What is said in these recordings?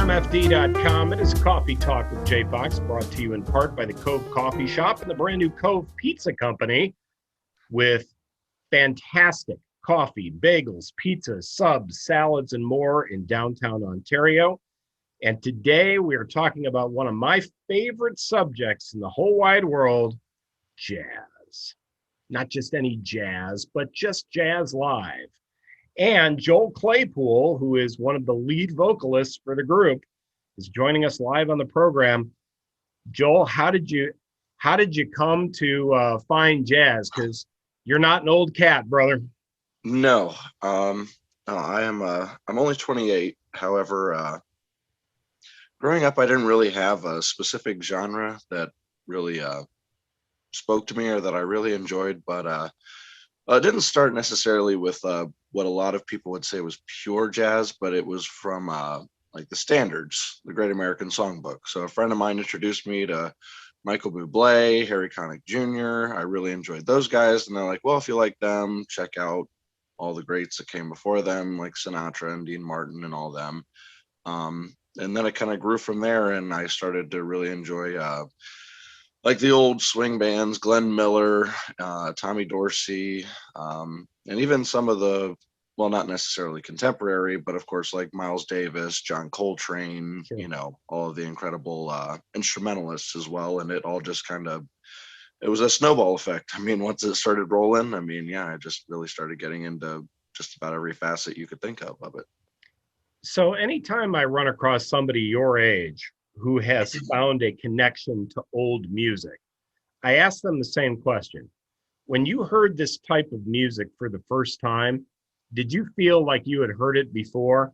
MFD.com. It is Coffee Talk with Jay Fox, brought to you in part by the Cove Coffee Shop and the brand new Cove Pizza Company with fantastic coffee, bagels, pizzas, subs, salads, and more in downtown Ontario. And today we are talking about one of my favorite subjects in the whole wide world, jazz. Not just any jazz, but just jazz live. And Joel Claypool, who is one of the lead vocalists for the group, is joining us live on the program. Joel, how did you come to find jazz? Because you're not an old cat, brother. No, no, I'm only 28. However, growing up, I didn't really have a specific genre that really spoke to me or that I really enjoyed. But it didn't start necessarily with what a lot of people would say was pure jazz, but it was from like the standards, the Great American Songbook. So a friend of mine introduced me to Michael Buble, Harry Connick Jr. I really enjoyed those guys, and they're like, well, if you like them, check out all the greats that came before them, like Sinatra and Dean Martin and all them. And then it kind of grew from there, and I started to really enjoy like the old swing bands, Glenn Miller, Tommy Dorsey, and even some of the, well, not necessarily contemporary, but of course, like Miles Davis, John Coltrane, Sure. you know, all of the incredible instrumentalists as well. And it all just kind of, it was a snowball effect. I mean, once it started rolling, I mean, yeah, I just really started getting into just about every facet you could think of it. So anytime I run across somebody your age who has found a connection to old music, I ask them the same question. When you heard this type of music for the first time, did you feel like you had heard it before?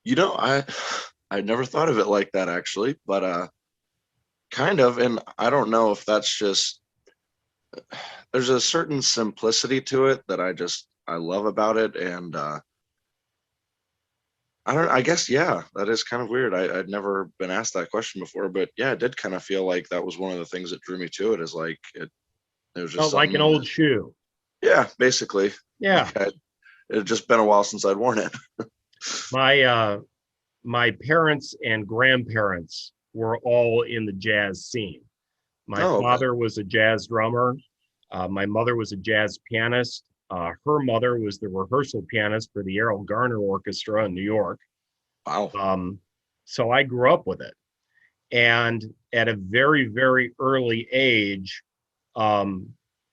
You know, I never thought of it like that actually, but kind of, and I don't know if that's just, there's a certain simplicity to it that I love about it. And I guess, yeah, that is kind of weird. I'd never been asked that question before, but yeah, it did kind of feel like that was one of the things that drew me to it, is like it was just Felt like an old shoe. Yeah, basically. Yeah. Like it had just been a while since I'd worn it. My parents and grandparents were all in the jazz scene. My father was a jazz drummer. My mother was a jazz pianist. Her mother was the rehearsal pianist for the Errol Garner Orchestra in New York. Wow. So I grew up with it. And at a very, very early age,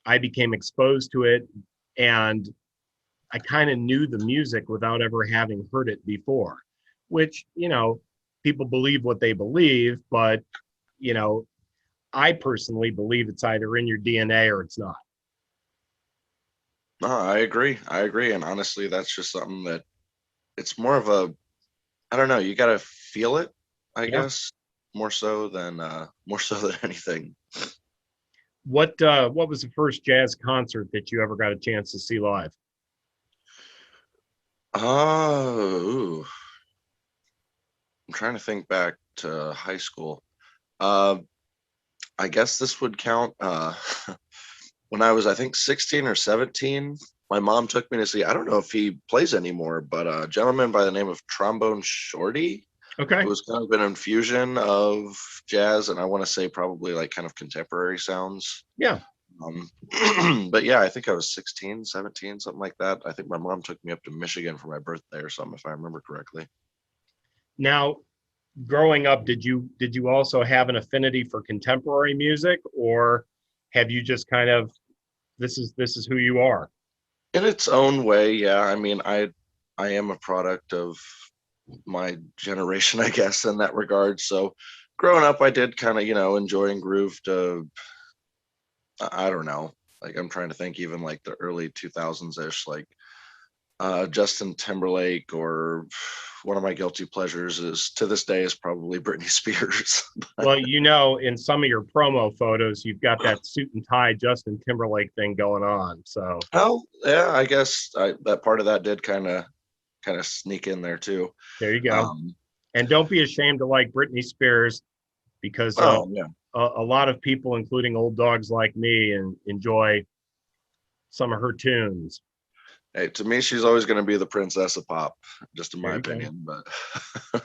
I became exposed to it, and I kind of knew the music without ever having heard it before, which, you know, people believe what they believe, but, you know, I personally believe it's either in your DNA or it's not. No, I agree. And honestly, that's just something that it's more of a, I don't know, you got to feel it, I guess, more so than anything. What was the first jazz concert that you ever got a chance to see live? Oh, I'm trying to think back to high school. I guess this would count. When I was, I think, 16 or 17, my mom took me to see, I don't know if he plays anymore, but a gentleman by the name of Trombone Shorty. Okay. It was kind of an infusion of jazz, and I want to say probably like kind of contemporary sounds. Yeah. But yeah, I think I was 16, 17, something like that. I think my mom took me up to Michigan for my birthday or something, if I remember correctly. Now, growing up, did you also have an affinity for contemporary music, or have you just kind of, this is who you are? In its own way, yeah. I mean, I am a product of my generation, I guess, in that regard. So growing up, I did kind of, you know, enjoy and groove to, I don't know, like I'm trying to think, even like the early 2000s ish, like Justin Timberlake, or one of my guilty pleasures is to this day is probably Britney Spears. Well, you know, in some of your promo photos, you've got that suit and tie Justin Timberlake thing going on. So, oh yeah, I guess that part of that did kind of sneak in there too. There you go. And don't be ashamed to like Britney Spears, because yeah. a lot of people, including old dogs like me, and enjoy some of her tunes. Hey, to me, she's always going to be the princess of pop, just in my There you go. opinion. But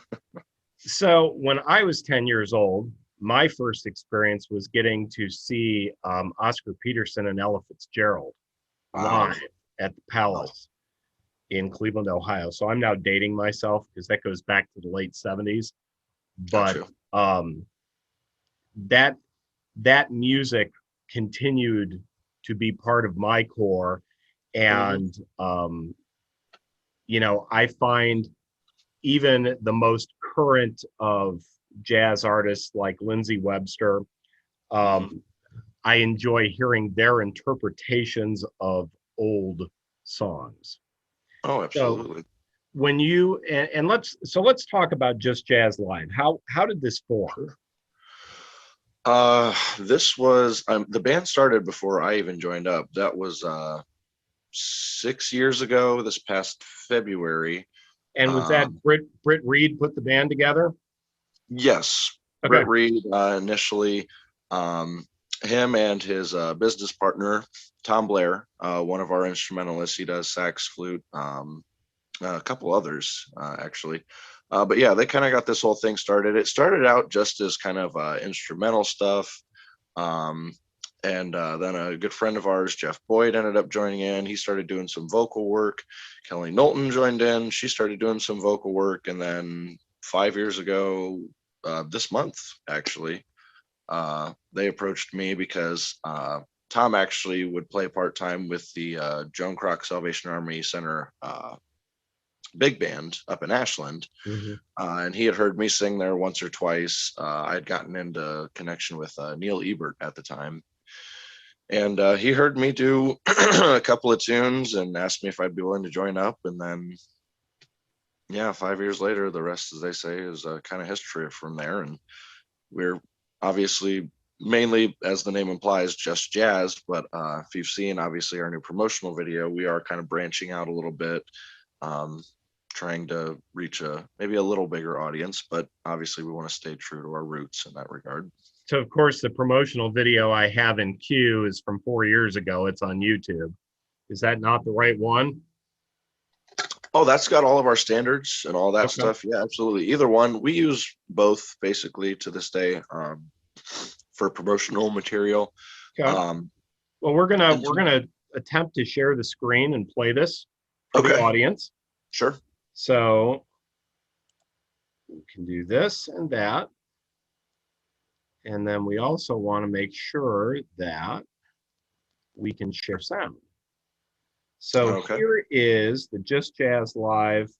So when I was 10 years old, my first experience was getting to see Oscar Peterson and Ella Fitzgerald wow, live at the Palace in Cleveland, Ohio. So I'm now dating myself because that goes back to the late 70s. But gotcha. that that music continued to be part of my core. Mhm. And I find even the most current of jazz artists like Lindsey Webster, Mhm. um, I enjoy hearing their interpretations of old songs. Oh, So absolutely. when you and let's talk about Just Jazz Live. How did this form? Sure. This was the band started before I even joined up. That was 6 years ago. This past February. And was that Um, Britt Reed put the band together? yes, Okay. Britt Reed initially. Um, him and his business partner Tom Blair, one of our instrumentalists. He does sax, flute, a couple others actually. But yeah, they kind of got this whole thing started. It started out just as kind of instrumental stuff. Um, and then a good friend of ours, Jeff Boyd, ended up joining in. He started doing some vocal work. Kelly Knowlton joined in. She started doing some vocal work. And then 5 years ago, this month, actually, they approached me because Tom actually would play part time with the Joan Croc Salvation Army Center big band up in Ashland. Mm-hmm. And he had heard me sing there once or twice. I had gotten into connection with Neil Ebert at the time. And he heard me do a couple of tunes and asked me if I'd be willing to join up. And then, yeah, 5 years later, the rest, as they say, is kind of history from there. And we're obviously mainly, as the name implies, just jazz. But if you've seen, obviously, our new promotional video, we are kind of branching out a little bit. Trying to reach maybe a little bigger audience, but obviously we want to stay true to our roots in that regard. So of course the promotional video I have in queue is from 4 years ago. It's on YouTube. Is that not the right one? Oh, that's got all of our standards and all that Okay. stuff. Yeah, absolutely. Either one. We use both basically to this day for promotional material. Okay. Um, Well, we're gonna and we're gonna attempt to share the screen and play this for the okay, audience. sure. So we can do this and that. And then we also want to make sure that we can share sound. So Okay. here is the Just Jazz Live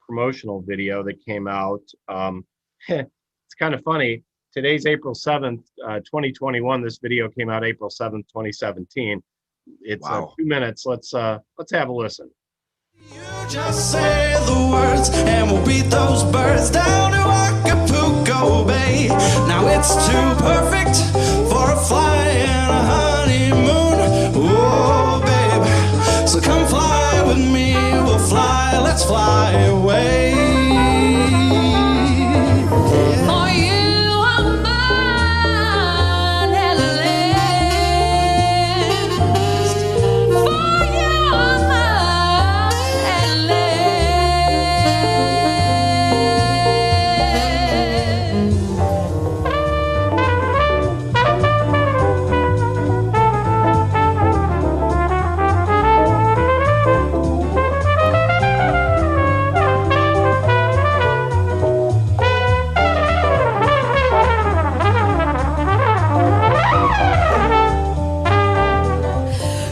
promotional video that came out. It's kind of funny. Today's April 7th, 2021. This video came out April 7th, 2017. It's Wow. 2 minutes. Let's have a listen. You just say the words and we'll beat those birds down to Acapulco Bay. Now it's too perfect for a fly and a honeymoon. Oh, babe, so come fly with me. We'll fly, let's fly away. For you are mine at last. For you are mine at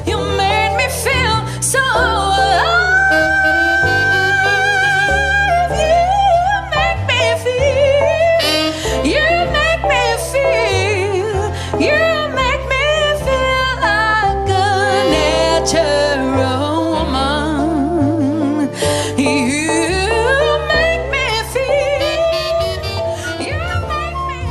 You made me feel so alive. You make me feel like a natural woman. You make me feel, you make me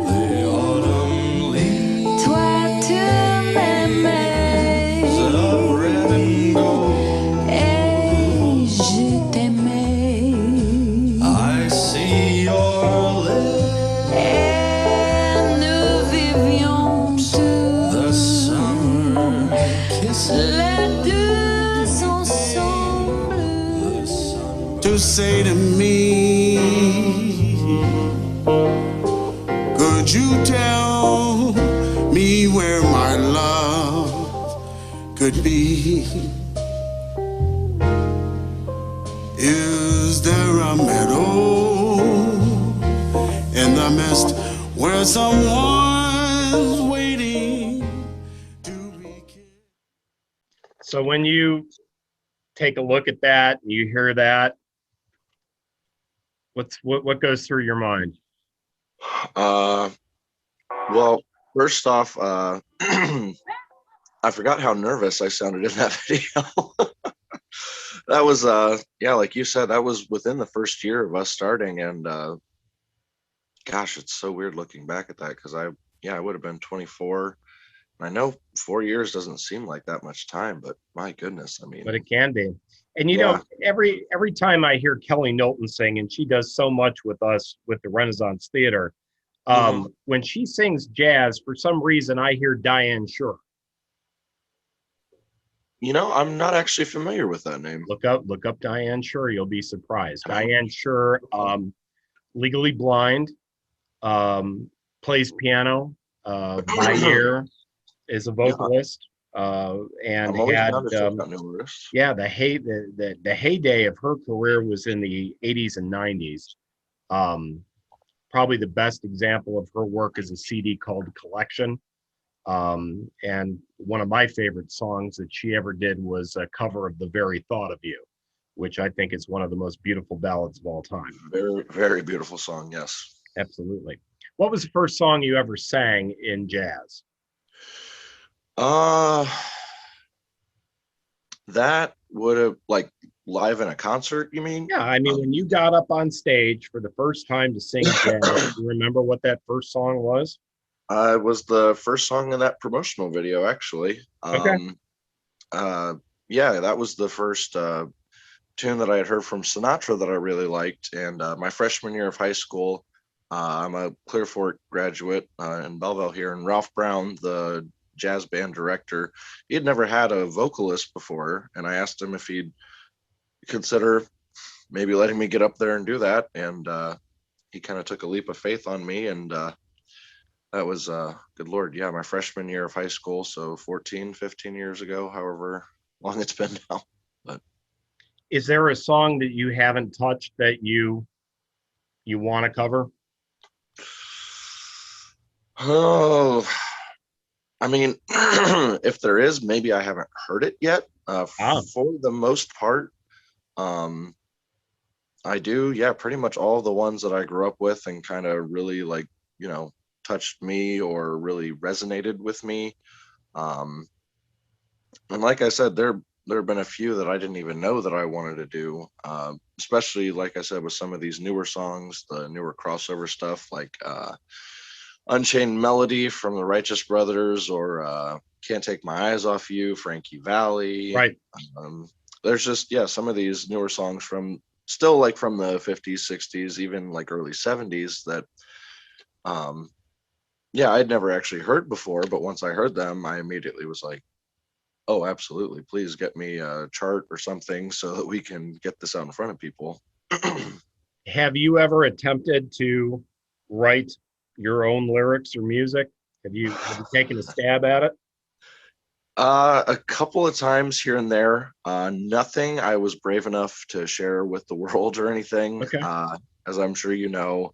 The autumn leaves Toi tu m'aimais of red and gold. et je t'aimais I see your lips et say to me, could you tell me where my love could be? Is there a meadow in the mist where someone's waiting to be kissed? So when you take a look at that and you hear that, what goes through your mind? Well, first off, I forgot how nervous I sounded in that video. That was, yeah, like you said, that was within the first year of us starting. And gosh, it's so weird looking back at that because I would have been 24. And I know 4 years doesn't seem like that much time, but my goodness, I mean, But it can be. And Yeah. every time I hear Kelly Knowlton sing, and she does so much with us with the Renaissance Theater, when she sings jazz, for some reason I hear Diane Shure. I'm not actually familiar with that name. Look up Diane Shure. You'll be surprised. Diane Shure, legally blind, plays piano by ear, is a vocalist, and I'm always had down to check out new artists. the heyday of her career was in the 80s and 90s. Probably the best example of her work is a CD called Collection. And one of my favorite songs that she ever did was a cover of The Very Thought of You, which I think is one of the most beautiful ballads of all time. Very, very beautiful song. Yes. Absolutely. What was the first song you ever sang in jazz? That would have live in a concert, you mean? Yeah, I mean, when you got up on stage for the first time to sing jazz, do you remember what that first song was? It was the first song in that promotional video, actually. Okay. Yeah, that was the first tune that I had heard from Sinatra that I really liked. And my freshman year of high school, I'm a Clear Fork graduate in Belleville here, and Ralph Brown, the jazz band director, he had never had a vocalist before, and I asked him if he'd consider maybe letting me get up there and do that, and he kind of took a leap of faith on me, and that was good Lord, yeah, my freshman year of high school, so 15 years ago, however long it's been now. But is there a song that you haven't touched that you want to cover? Oh, I mean, if there is, maybe I haven't heard it yet. For the most part, I do. Yeah, pretty much all the ones that I grew up with and kind of really touched me or really resonated with me. And like I said, there have been a few that I didn't even know that I wanted to do, especially like I said with some of these newer songs, the newer crossover stuff like Unchained Melody from the Righteous Brothers, or Can't Take My Eyes Off You, Frankie Valli. Right. There's just, some of these newer songs from still like from the 50s, 60s, even like early 70s that, I'd never actually heard before, but once I heard them, I immediately was like, oh, absolutely. Please get me a chart or something so that we can get this out in front of people. Have you ever attempted to write your own lyrics or music? Have you taken a stab at it? A couple of times here and there. Nothing I was brave enough to share with the world or anything. Okay. As I'm sure you know,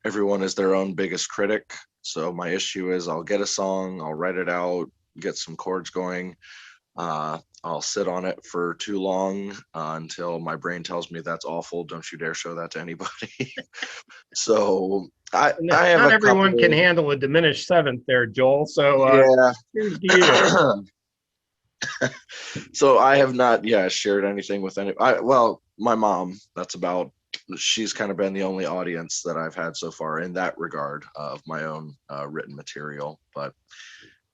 everyone is their own biggest critic. So my issue is I'll get a song, I'll write it out, get some chords going. I'll sit on it for too long until my brain tells me that's awful. Don't you dare show that to anybody. So I have not everyone can handle a diminished seventh there, Joel. So here's to you. So I have not shared anything with my mom. She's kind of been the only audience that I've had so far in that regard of my own written material, but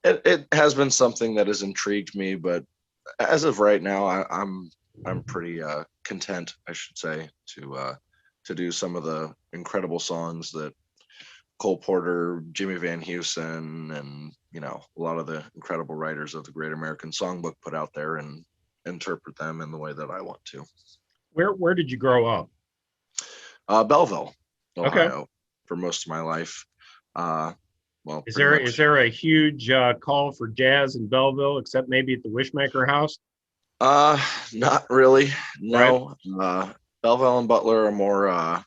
it has been something that has intrigued me. But as of right now, I'm pretty content, I should say, to do some of the incredible songs that Cole Porter, Jimmy Van Heusen, and a lot of the incredible writers of the Great American Songbook put out there, and interpret them in the way that I want to. Where did you grow up? Belleville, Okay. Ohio, for most of my life. Well, Is pretty there much. a huge call for jazz in Belleville, except maybe at the Wishmaker House, Not really. right? No. Belleville and Butler are more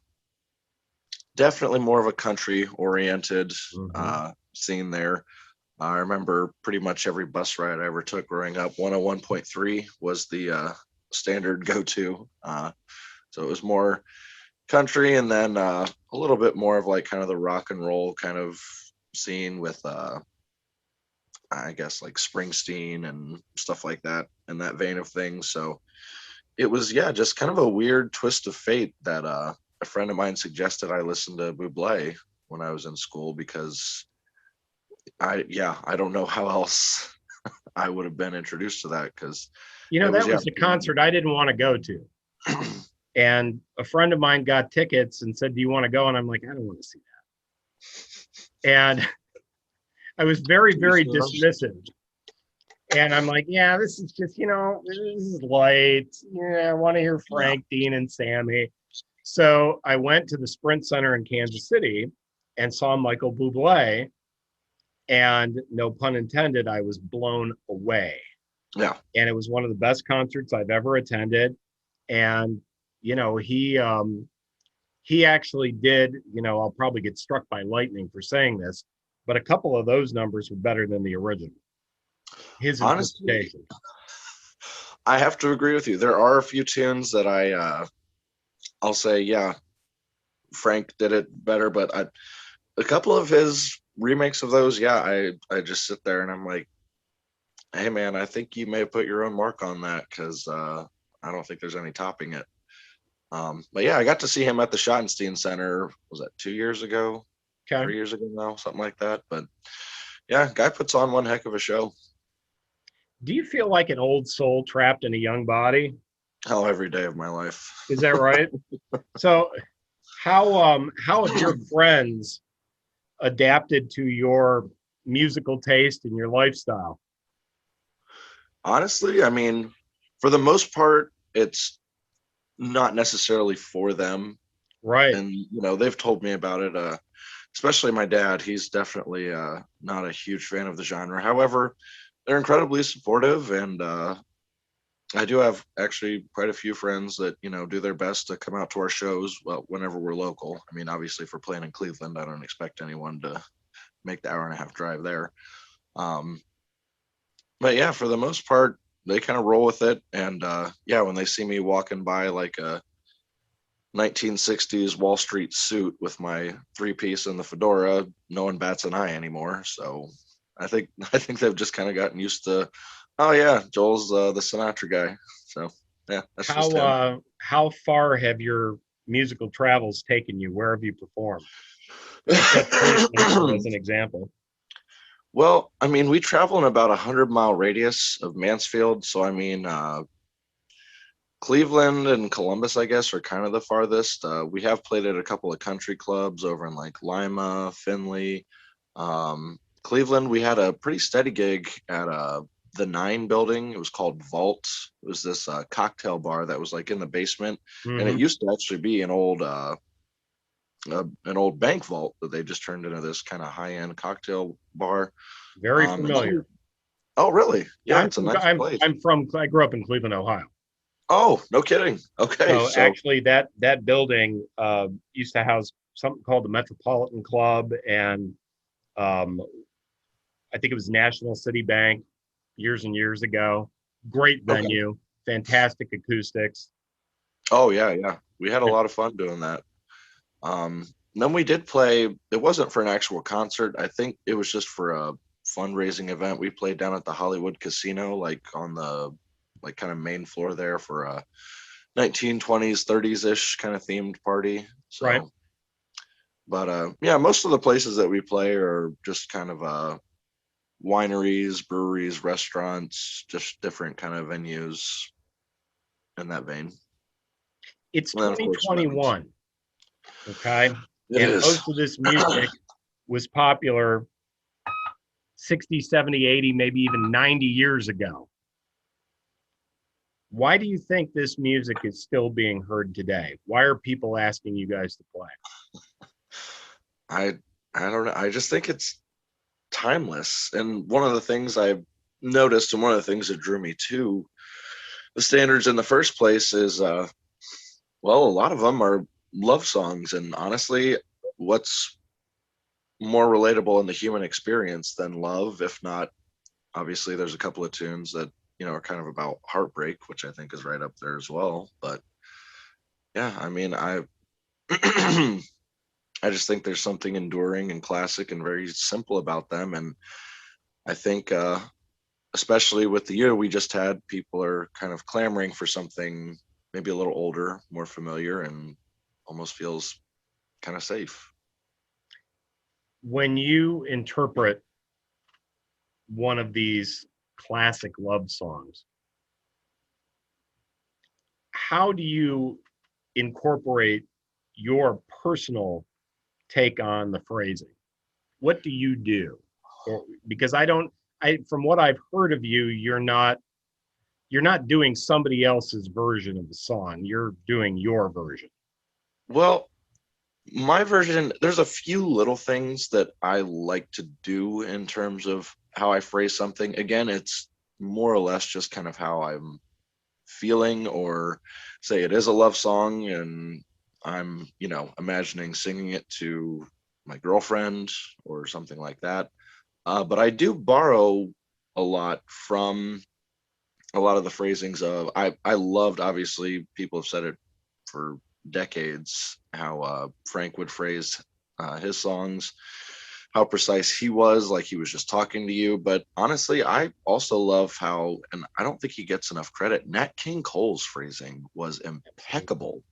definitely more of a country oriented Mhm. scene there. I remember pretty much every bus ride I ever took growing up. 101.3 was the standard go-to. So it was more country, and then a little bit more of like kind of the rock and roll kind of scene with I guess like Springsteen and stuff like that in that vein of things. So it was, yeah, just kind of a weird twist of fate that a friend of mine suggested I listen to Buble when I was in school, because I don't know how else I would have been introduced to that, because You it know, was, that yeah. was a concert I didn't want to go to. And a friend of mine got tickets and said, "Do you want to go?" And I'm like, "I don't want to see that." And I was very, very dismissive. And I'm like, "Yeah, this is just, this is light. Yeah, I want to hear Yeah. Frank, Dean, and Sammy." So I went to the Sprint Center in Kansas City and saw Michael Bublé. And no pun intended, I was blown away. Yeah. And it was one of the best concerts I've ever attended. And he actually did. I'll probably get struck by lightning for saying this, but a couple of those numbers were better than the original. His Honestly, interpretation. I have to agree with you. There are a few tunes that I'll say, yeah, Frank did it better, but a couple of his remakes of those, yeah, I just sit there and I'm like, hey man, I think you may have put your own mark on that, because I don't think there's any topping it. But yeah, I got to see him at the Schottenstein Center. Was that 2 years ago? Okay. 3 years ago now, something like that. But yeah, guy puts on one heck of a show. Do you feel like an old soul trapped in a young body? Hell, every day of my life. Is that right? So how have your friends adapted to your musical taste and your lifestyle? Honestly, I mean, for the most part, it's not necessarily for them. Right. And they've told me about it. Especially my dad, he's definitely not a huge fan of the genre. However, they're incredibly supportive, and I do have actually quite a few friends that do their best to come out to our shows. Well, whenever we're local. I mean, obviously, if we're playing in Cleveland, I don't expect anyone to make the hour and a half drive there. Um, but yeah, for the most part, they kind of roll with it. And yeah, when they see me walking by like a 1960s Wall Street suit with my three-piece and the fedora, no one bats an eye anymore. So I think they've just kind of gotten used to, oh yeah, Joel's the Sinatra guy. So yeah, that's just him. How far have your musical travels taken you? Where have you performed? Except Cleveland, as an example. Well, I mean, we travel in about 100-mile radius of Mansfield. So I mean, Cleveland and Columbus, I guess, are kind of the farthest. We have played at a couple of country clubs over in like Lima, Findlay. Cleveland, we had a pretty steady gig at the 9 building. It was called Vault. It was this cocktail bar that was like in the basement, and it Mhm. used to actually be an old bank vault that they just turned into this kind of high-end cocktail bar. Very And then familiar. oh, really? Yeah, Yeah, it's a nice place. I grew up in Cleveland, Ohio. Oh, no kidding. Okay, So so actually, that building used to house something called the Metropolitan Club, and um, I think it was National City Bank years and years ago. Great okay. venue, fantastic acoustics. Oh yeah. We had a lot of fun doing that. Um, then we did play. It wasn't for an actual concert. I think it was just for a fundraising event. We played down at the Hollywood Casino, like on the like kind of main floor there for a 1920s, 30s ish kind of themed party. Right. So, but yeah, most of the places that we play are just kind of wineries, breweries, restaurants, just different kind of venues in that vein. It's And then of course weddings. 2021. Okay. It And is. most of this music was popular 60, 70, 80, maybe even 90 years ago. Why do you think this music is still being heard today? Why are people asking you guys to play? I I don't know. I just think it's timeless. And one of the things I've noticed, and one of the things that drew me to the standards in the first place is, well, a lot of them are love songs. And honestly, what's more relatable in the human experience than love? If not, obviously, there's a couple of tunes that, are kind of about heartbreak, which I think is right up there as well. But yeah, I mean, I just think there's something enduring and classic and very simple about them. And I think, especially with the year we just had, people are kind of clamoring for something maybe a little older, more familiar, and almost feels kind of safe. When you interpret one of these classic love songs, how do you incorporate your personal take on the phrasing? What do you do? Because from what I've heard of you, you're not doing somebody else's version of the song. You're doing your version. Well, my version, there's a few little things that I like to do in terms of how I phrase something. Again, it's more or less just kind of how I'm feeling, or say it is a love song and I'm, imagining singing it to my girlfriend or something like that. But I do borrow a lot from a lot of the phrasings of, I loved, obviously, people have said it for decades, how Frank would phrase his songs, how precise he was, like he was just talking to you. But honestly, I also love how, and I don't think he gets enough credit, Nat King Cole's phrasing was impeccable.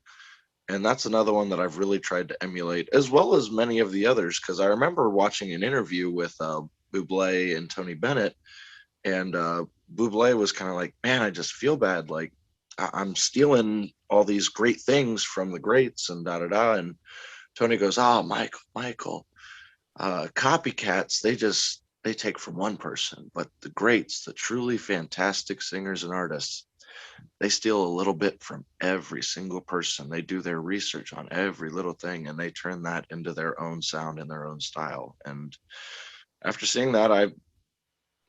And that's another one that I've really tried to emulate, as well as many of the others, because I remember watching an interview with Buble and Tony Bennett, and Buble was kind of like, man, I just feel bad. Like, I'm stealing all these great things from the greats and da da da. And Tony goes, oh, Michael, copycats, they take from one person, but the greats, the truly fantastic singers and artists, they steal a little bit from every single person. They do their research on every little thing and they turn that into their own sound and their own style. And after seeing that, I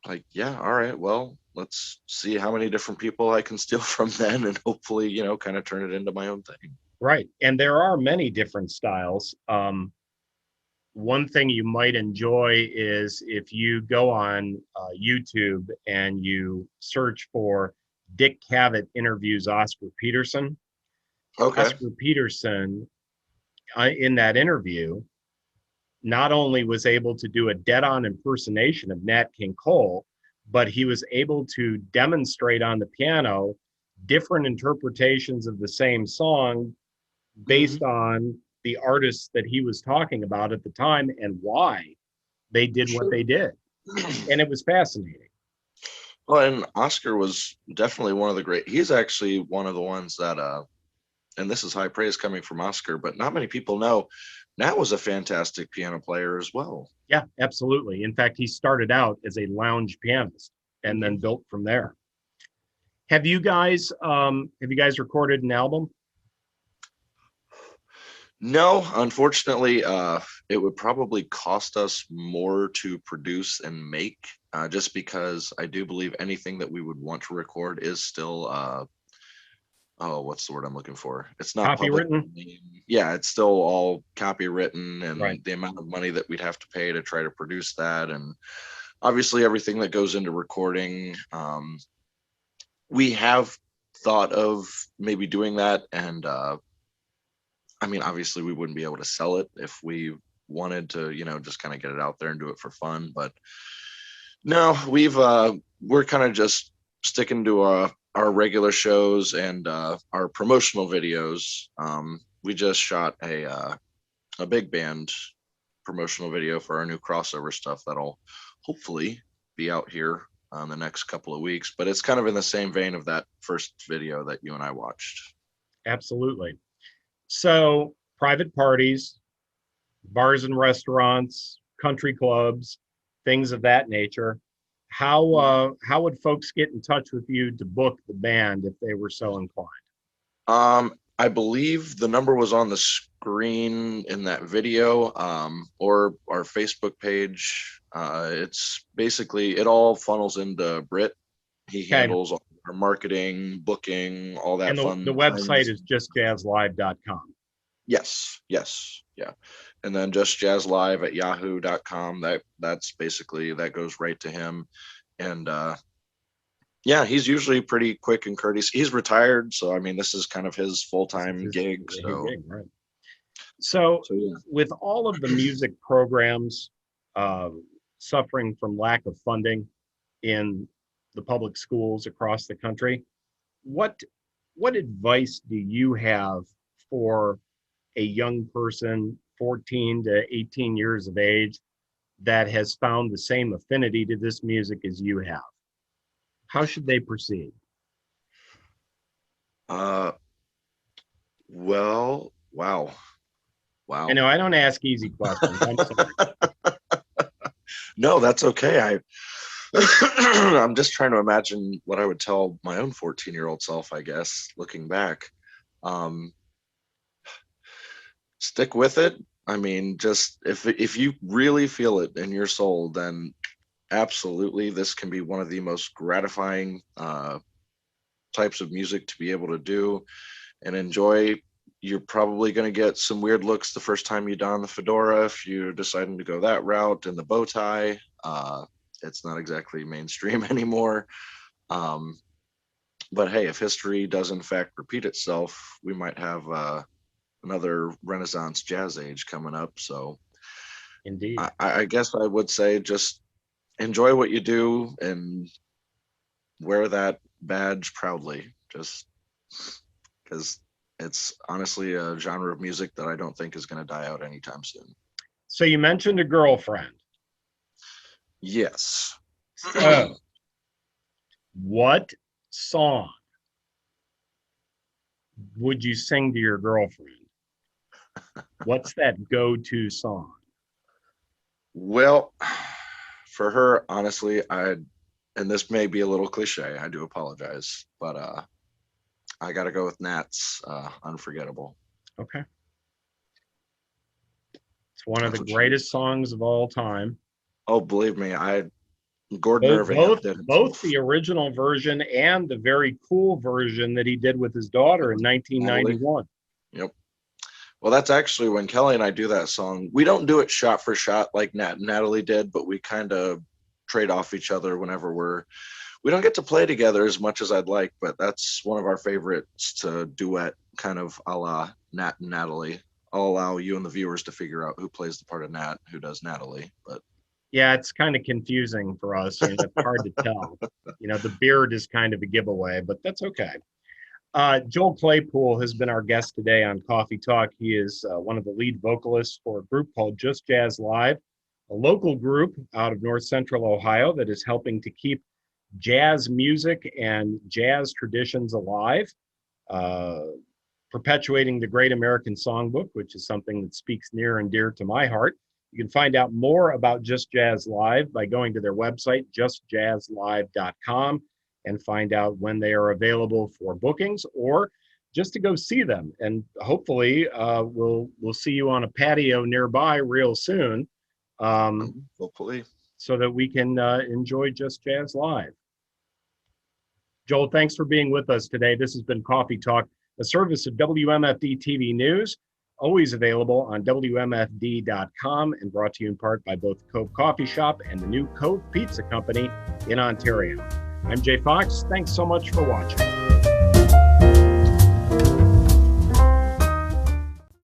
like, yeah, all right, well, let's see how many different people I can steal from then, and hopefully, kind of turn it into my own thing. Right. And there are many different styles. One thing you might enjoy is if you go on YouTube and you search for Dick Cavett interviews Oscar Peterson. Okay. Oscar Peterson, in that interview, not only was able to do a dead-on impersonation of Nat King Cole, but he was able to demonstrate on the piano different interpretations of the same song based on the artists that he was talking about at the time and why they did what they did. And it was fascinating. Well, and Oscar was definitely one of the great. He's actually one of the ones that, and this is high praise coming from Oscar, but not many people know Nat was a fantastic piano player as well. Yeah, absolutely. In fact, he started out as a lounge pianist and then built from there. Have you guys recorded an album? No, unfortunately, it would probably cost us more to produce and make, just because I do believe anything that we would want to record is still, what's the word I'm looking for? It's not Copywritten? Yeah, it's still all copywritten, and Right. the amount of money that we'd have to pay to try to produce that, and obviously everything that goes into recording. We have thought of maybe doing that, and I mean, obviously we wouldn't be able to sell it if we wanted to, just kind of get it out there and do it for fun. But no, we're kind of just sticking to our regular shows and our promotional videos. We just shot a big band promotional video for our new crossover stuff that'll hopefully be out here on the next couple of weeks. But it's kind of in the same vein of that first video that you and I watched. Absolutely. So private parties, bars and restaurants, country clubs, things of that nature. How would folks get in touch with you to book the band if they were so inclined? I believe the number was on the screen in that video, or our Facebook page. It's basically, it all funnels into Britt. He Okay. handles all our marketing, booking, all that And fun. the website things. is justjazzlive.com. Yes, yeah. And then just jazz live at yahoo.com. That's basically, that goes right to him. And yeah, he's usually pretty quick and courteous. He's retired, so I mean, this is kind of his full-time gig. So, Right. So yeah. with all of the music programs suffering from lack of funding in the public schools across the country, what advice do you have for a young person 14 to 18 years of age that has found the same affinity to this music as you have? How should they proceed? Well, wow. I know I don't ask easy questions. I'm sorry. No, that's okay. I'm just trying to imagine what I would tell my own 14-year-old self, I guess, looking back. Stick with it. I mean, just if you really feel it in your soul, then absolutely, this can be one of the most gratifying types of music to be able to do and enjoy. You're probably going to get some weird looks the first time you don the fedora if you're deciding to go that route, and the bow tie. It's not exactly mainstream anymore. But hey, if history does in fact repeat itself, we might have another Renaissance jazz age coming up. So Indeed. I guess I would say just enjoy what you do and wear that badge proudly, just because it's honestly a genre of music that I don't think is going to die out anytime soon. So you mentioned a girlfriend. Yes. So what song would you sing to your girlfriend? What's that go-to song? Well, for her, honestly, and this may be a little cliche, I do apologize, but I got to go with Nat's Unforgettable. Okay. It's one of That's the what she greatest is. songs of all time. Oh, believe me, Gordon Irving did Both the original version and the very cool version that he did with his daughter in 1991. Yep. Well, that's actually when Kelly and I do that song. We don't do it shot for shot like Nat and Natalie did, but we kind of trade off each other whenever we don't get to play together as much as I'd like, but that's one of our favorites to duet, kind of a la Nat and Natalie. I'll allow you and the viewers to figure out who plays the part of Nat, who does Natalie, but yeah, it's kind of confusing for us. It's hard to tell. The beard is kind of a giveaway, but that's okay. Joel Claypool has been our guest today on Coffee Talk. He is one of the lead vocalists for a group called Just Jazz Live, a local group out of North Central Ohio that is helping to keep jazz music and jazz traditions alive, perpetuating the Great American Songbook, which is something that speaks near and dear to my heart. You can find out more about Just Jazz Live by going to their website, justjazzlive.com, and find out when they are available for bookings or just to go see them. And hopefully we'll see you on a patio nearby real soon. hopefully. So that we can enjoy Just Jazz Live. Joel, thanks for being with us today. This has been Coffee Talk, a service of WMFD TV News, always available on WMFD.com and brought to you in part by both Cove Coffee Shop and the new Cove Pizza Company in Ontario. I'm Jay Fox. Thanks so much for watching.